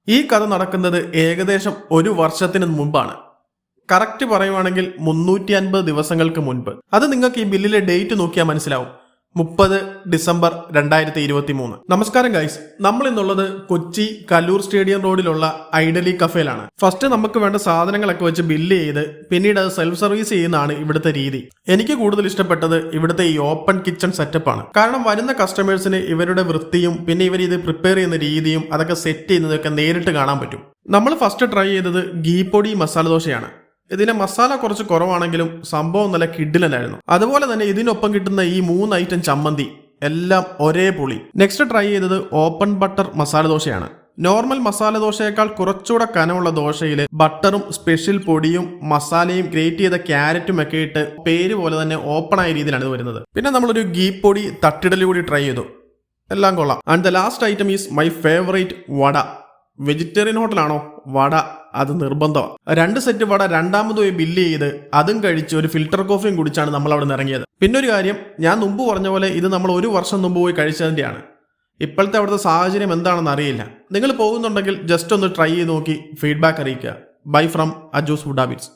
ഈ കഥ നടക്കുന്നത് ഏകദേശം ഒരു വർഷത്തിന് മുമ്പാണ്. കറക്റ്റ് പറയുവാണെങ്കിൽ 350 ദിവസങ്ങൾക്ക് മുൻപ്. അത് നിങ്ങൾക്ക് ഈ ബില്ലിലെ ഡേറ്റ് നോക്കിയാൽ മനസ്സിലാവും. 30 ഡിസംബർ 2023. നമസ്കാരം ഗൈസ്, നമ്മൾ ഇന്നുള്ളത് കൊച്ചി കല്ലൂർ സ്റ്റേഡിയം റോഡിലുള്ള ഐഡലി കഫേയിലാണ്. ഫസ്റ്റ് നമുക്ക് വേണ്ട സാധനങ്ങളൊക്കെ വെച്ച് ബില്ല് ചെയ്ത് പിന്നീട് അത് സെൽഫ് സർവീസ് ചെയ്യുന്നതാണ് ഇവിടുത്തെ രീതി. എനിക്ക് കൂടുതൽ ഇഷ്ടപ്പെട്ടത് ഇവിടുത്തെ ഈ ഓപ്പൺ കിച്ചൺ സെറ്റപ്പ് ആണ്. കാരണം വരുന്ന കസ്റ്റമേഴ്സിന് ഇവരുടെ വൃത്തിയും പിന്നെ ഇവർ ഇത് പ്രിപ്പയർ ചെയ്യുന്ന രീതിയും അതൊക്കെ സെറ്റ് ചെയ്യുന്നതൊക്കെ നേരിട്ട് കാണാൻ പറ്റും. നമ്മൾ ഫസ്റ്റ് ട്രൈ ചെയ്തത് ഗീ പൊടി മസാല ദോശയാണ്. ഇതിന്റെ മസാല കുറച്ച് കുറവാണെങ്കിലും സംഭവം നല്ല കിഡിലനായിരുന്നു. അതുപോലെ തന്നെ ഇതിനൊപ്പം കിട്ടുന്ന ഈ 3 ഐറ്റം ചമ്മന്തി എല്ലാം ഒരേ പൊളി. നെക്സ്റ്റ് ട്രൈ ചെയ്തത് ഓപ്പൺ ബട്ടർ മസാല ദോശയാണ്. നോർമൽ മസാല ദോശയേക്കാൾ കുറച്ചുകൂടെ കനമുള്ള ദോശയിൽ ബട്ടറും സ്പെഷ്യൽ പൊടിയും മസാലയും ഗ്രേറ്റ് ചെയ്ത ക്യാരറ്റും ഒക്കെ ഇട്ട് പേര് പോലെ തന്നെ ഓപ്പൺ ആയ രീതിയിലാണ് ഇത് വരുന്നത്. പിന്നെ നമ്മളൊരു ഗീ പൊടി തട്ടിടൽ കൂടി ട്രൈ ചെയ്തു, എല്ലാം കൊള്ളാം. And the last item is my favourite vada. Vegetarian ഹോട്ടലാണോ വട അത് നിർബന്ധമാണ്. 2 സെറ്റ് വട രണ്ടാമത് പോയി ബില്ല് ചെയ്ത് അതും കഴിച്ച് ഒരു ഫിൽറ്റർ കോഫിയും കുടിച്ചാണ് നമ്മൾ അവിടെ നിന്ന് ഇറങ്ങിയത്. പിന്നെ ഒരു കാര്യം, ഞാൻ മുമ്പ് പറഞ്ഞ പോലെ ഇത് നമ്മൾ 1 വർഷം മുമ്പ് പോയി കഴിച്ചതിൻ്റെയാണ്. ഇപ്പോഴത്തെ അവിടുത്തെ സാഹചര്യം എന്താണെന്ന് അറിയില്ല. നിങ്ങൾ പോകുന്നുണ്ടെങ്കിൽ ജസ്റ്റ് ഒന്ന് ട്രൈ ചെയ്ത് നോക്കി ഫീഡ്ബാക്ക് അറിയിക്കുക. Bye from Aju's food habits.